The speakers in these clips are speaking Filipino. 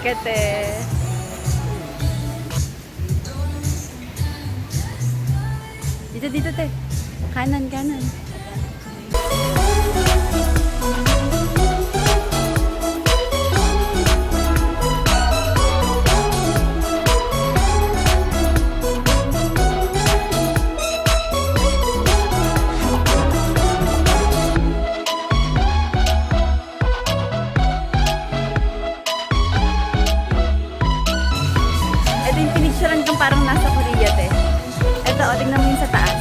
market eh. Dito, dito, te. Kanan, kanan. Ito yung pinicturean kong parang nasa Korea, te. Ito, o, tingnan mo yung sa taas.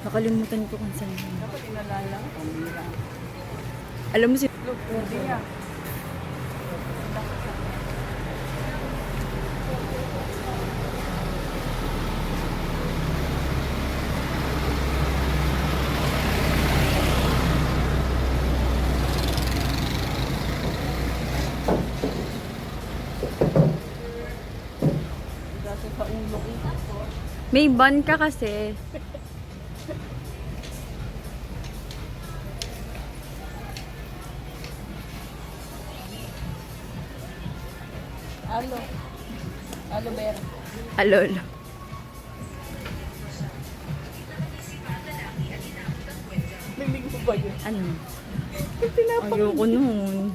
Nakalimutan ko kung saan yun. Dapat inalala. Alam mo si... Look, hindi niya. Kasi sa ulo ko. May ban ka kasi. Alo. Alo, Ber. Alolo. Lilig mo ba yun? Ano? Pinapakita. Ayoko nun.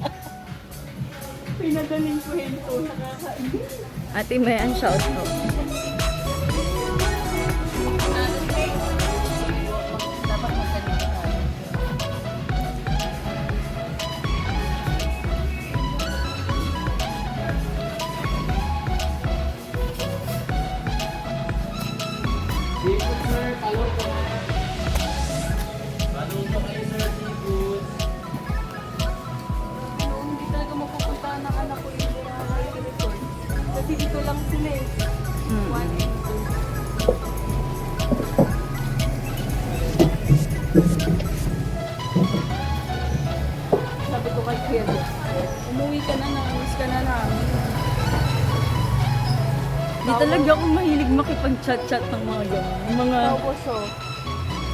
Pinadaling ko hinto. Nakakain. Ate, may ang shout out. Dapat magaling ka tayo. Hindi talaga mapupunta ng anak ko yung resort. Kasi dito lang sila eh. 1 and 2. Sabi ko kay Kuya Jeff, umuwi ka na, namiss ka na namin. Di talaga ako mahilig makipag-chat-chat ng mga gano'n. Yung mga... Tapos oh,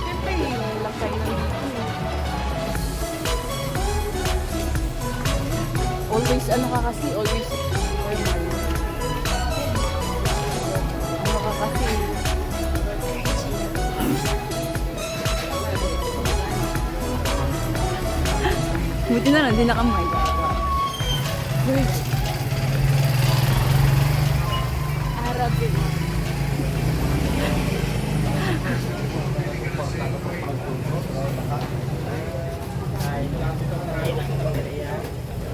siyempre yun lang kayo nandito. Always ano ka kasi, always formal. Ano ka kasi. Buti na lang, di nakamay. Arabic.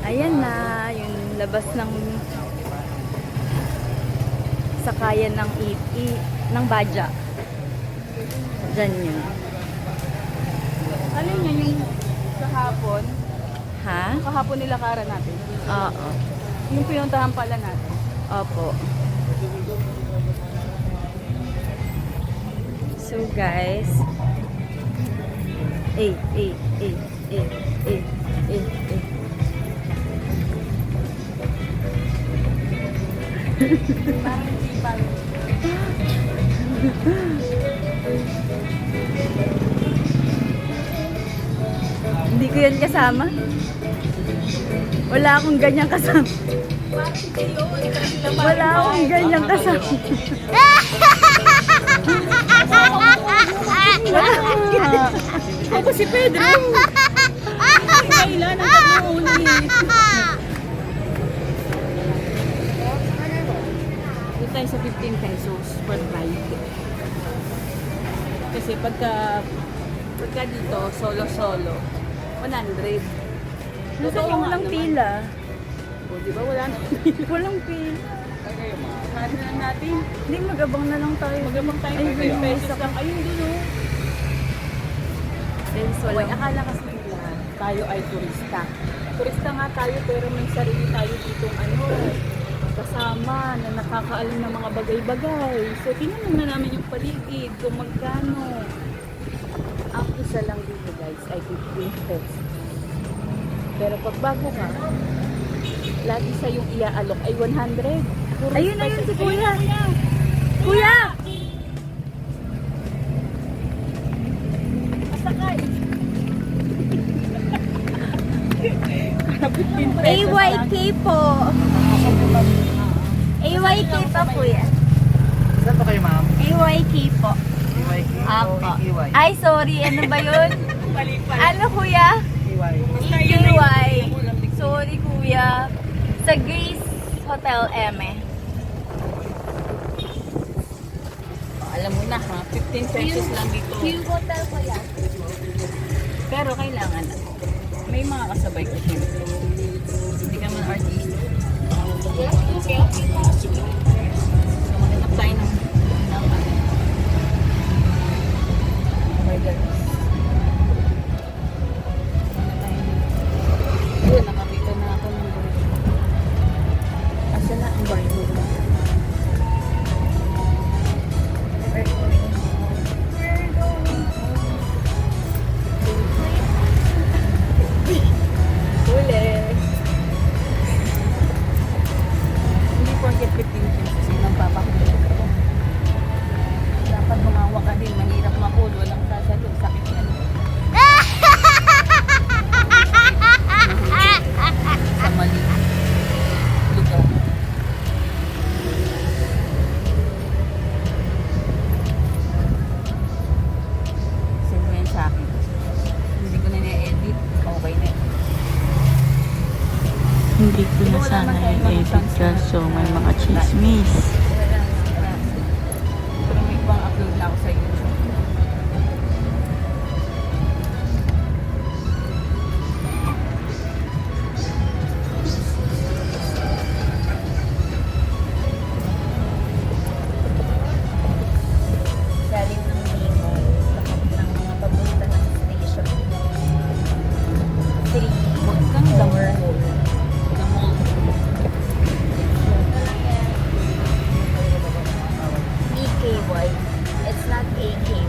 Ayan na, yung labas ng sakayan ng ng Badya. Diyan yun. Ano yun yung kahapon? Ha? Kahapon nilakaran natin. Oo. Yung pinuntahan pala natin. Opo. So guys, eh. Parang hindi pa. Hindi ko yan kasama. Wala akong ganyan kasama. Wala akong ganyan kasama. Ako si Pedro. Kailan ang pag-uuli? tayo sa 15 pesos per ride. Kasi pagka dito, solo-solo, 100. Nasa Totoo yung nga walang naman. pila. O, di ba wala na? Walang pila. Sabi na natin, Hindi, mag-abang na lang tayo. magamang tayo Ay, 15 ganun, pesos isa lang. Ayun dun o. Dahil Wala, walang... akala kasi nila tayo ay turista. Turista nga tayo pero may sarili tayo ditong kasama na nakakaalam ng mga bagay-bagay. So, tinanong na namin yung paligid kung magkano. Ang isa lang dito guys ay 15 pesos. Pero pag bago ka, lagi sa yung iaalok ay 100. Puro Ayun na yun si special- Kuya. Ayun, Kuya! Masakay! 15 pesos lang. AYK po. AYK pa, Kuya. Saan ba kayo, ma'am? AYK po. EYK o Apo. EKY? Ay, sorry. Ano ba yun? Mali pala. Ano, Kuya? EY. EKY. Sorry, Kuya. Sa Grace Hotel Eme. Alam mo na ha, 15 pesos lang dito. Hotel po yan. Pero kailangan, may mga kasabay ko siya. Hindi ka man artist. Okay. So, maghanap tayo ng burgers. Maghanap tayo ng... Yun, nakakita na ako ng burger. Asa na ang burger? Huli. Hindi porket 15 pesos yun ang papahuli ko. Dapat bumawa ka din. Mahirap makul. Walang sasagot. Sakit yan. Sa mali lugar. Send mo yan sa akin. Hindi ko na na-edit. Okay na yun. Hindi ko na sana i-edit kaso may mga chismis. Wala. Pero may pang upload na ako sa YouTube. Galing ng Bicol. Ng mga papunta ng station. 3. Huwag kang damol. Damol. EKY. It's not AKY.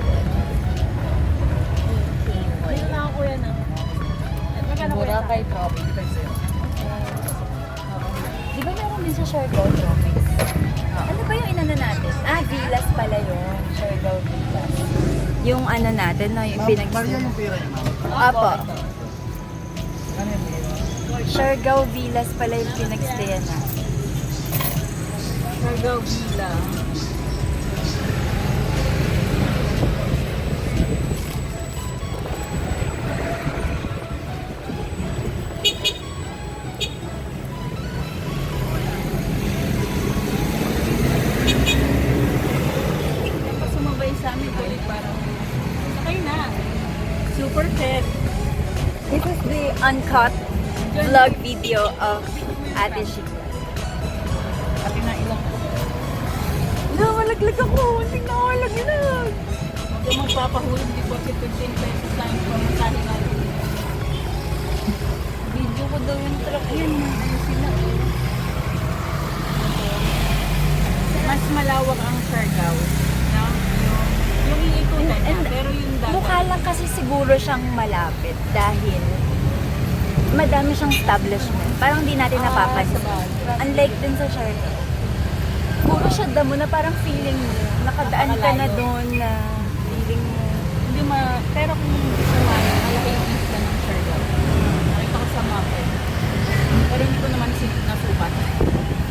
EKY. Ayun na ako yan ah. Boracay Tropic. Di ba meron din sa Siargao Tropics? Ano ba yung inano natin? Ah, Villas pala yun. Siargao Villas. Yung ano natin, no? Yung Ma'am, Maria yung pera niya, ma'am. Apo. Ano yung pera? Siargao Villas pala yung pinagstayan na. Siargao Villa. Kapag sumabay sa amin tuloy parang sakay na. Super pet. This is the uncut vlog video of Ate Shikla. Pati na ilang ko. Nakalaglag ako! Hindi na ako laglag! Kung magpapahulog di po 15 pesos lang yung pamasahe natin. Video ko daw yung truck. Ayun na, ayun sila eh. Mas malawak ang Siargao. No? Yung iikutan niya, And- pero yung dagat. Mukha lang kasi siguro siyang malapit dahil madami siyang establishment. Parang di natin napapansin. sabagay. Unlike din sa Siargao. Puro siya damo na parang feeling mo. Nakadaan ka na Nakalayo. doon na feeling mo. Hindi pero kung gusto mo, malaki yung isla ng Siargao. Nakita ko sa map eh. Pero hindi ko naman nasukat.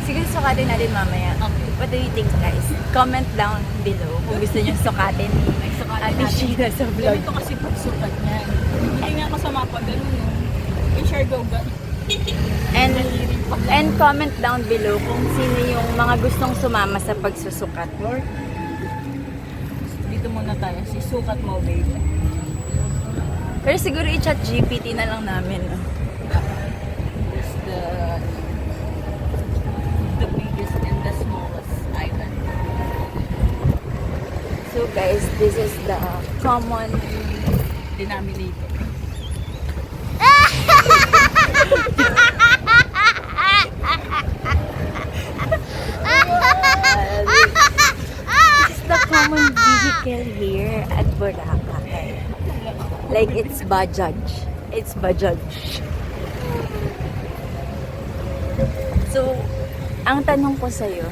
Sige, sukatin natin mamaya. Okay. What do you think, guys? Comment down below kung gusto niyo sukatin Ay, sukatin Ate natin. Sheila sa vlog. Ganito kasi pagsukat niya. Hindi nga ako sa mapa, ganun yung Siargao. And Ganun And comment down below kung sino yung mga gustong sumama sa pagsusukat. Dito muna tayo. Sukat mo, baby. Pero siguro i-chat GPT na lang namin. No? It's the biggest and the smallest island. So guys, this is the common Denominator. this is the common vehicle here at Boracay. Like it's Bajaj. It's Bajaj. So, ang tanong ko sa'yo,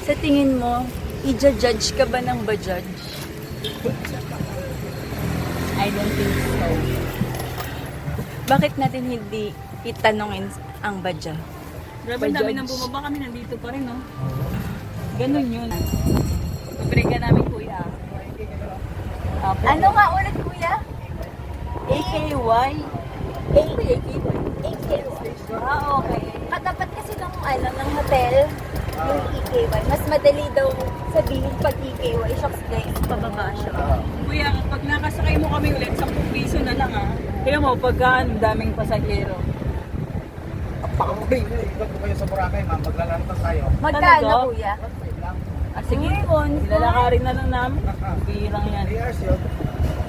sa tingin mo, i-judge ka ba ng Bajaj? I don't think so. Bakit natin hindi itanongin ang Bajaj? Grabe, ang dami nang bumaba kami. Nandito pa rin, no? Ganun yun. Pabreak ka namin, kuya. Ano nga ulit, kuya? AKY. AKY. Ah, okay. Katapat kasi ng, ng hotel, yung EKY. Mas madali daw sabihin pag EKY. Shocks guys, pababa siya. Kuya, pag nakasakay mo kami ulit, 10 piso na lang, ha? Tingnan mo, pagka ang daming pasahero. Ikot ko kayo sa Boracay, ma'am. Maglalanta tayo. Magkano, Ano, kuya? Ah, sige, Ngayon, ilalakarin na lang namin. Birang yan. 3 hours yun.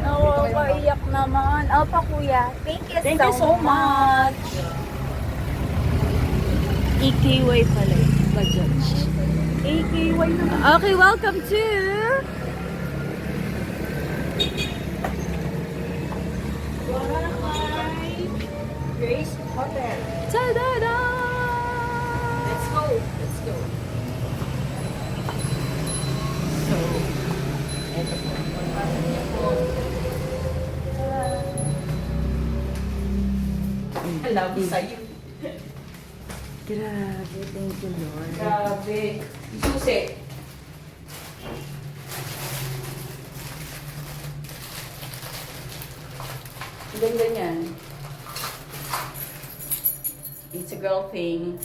Oo, kaiyak naman. Opo, kuya. Thank you Thank you so much. EKY pala. Bajaj. AKY naman. Okay, welcome to Boracay Grace Hotel. Ta-da-da! Let's go. Let's go. So, eto po. Pagpasok niyo po. Love sa'yo. Grabe, thank you, Lord. Grabe. Susi. Ganda niyan. It's a girl thing.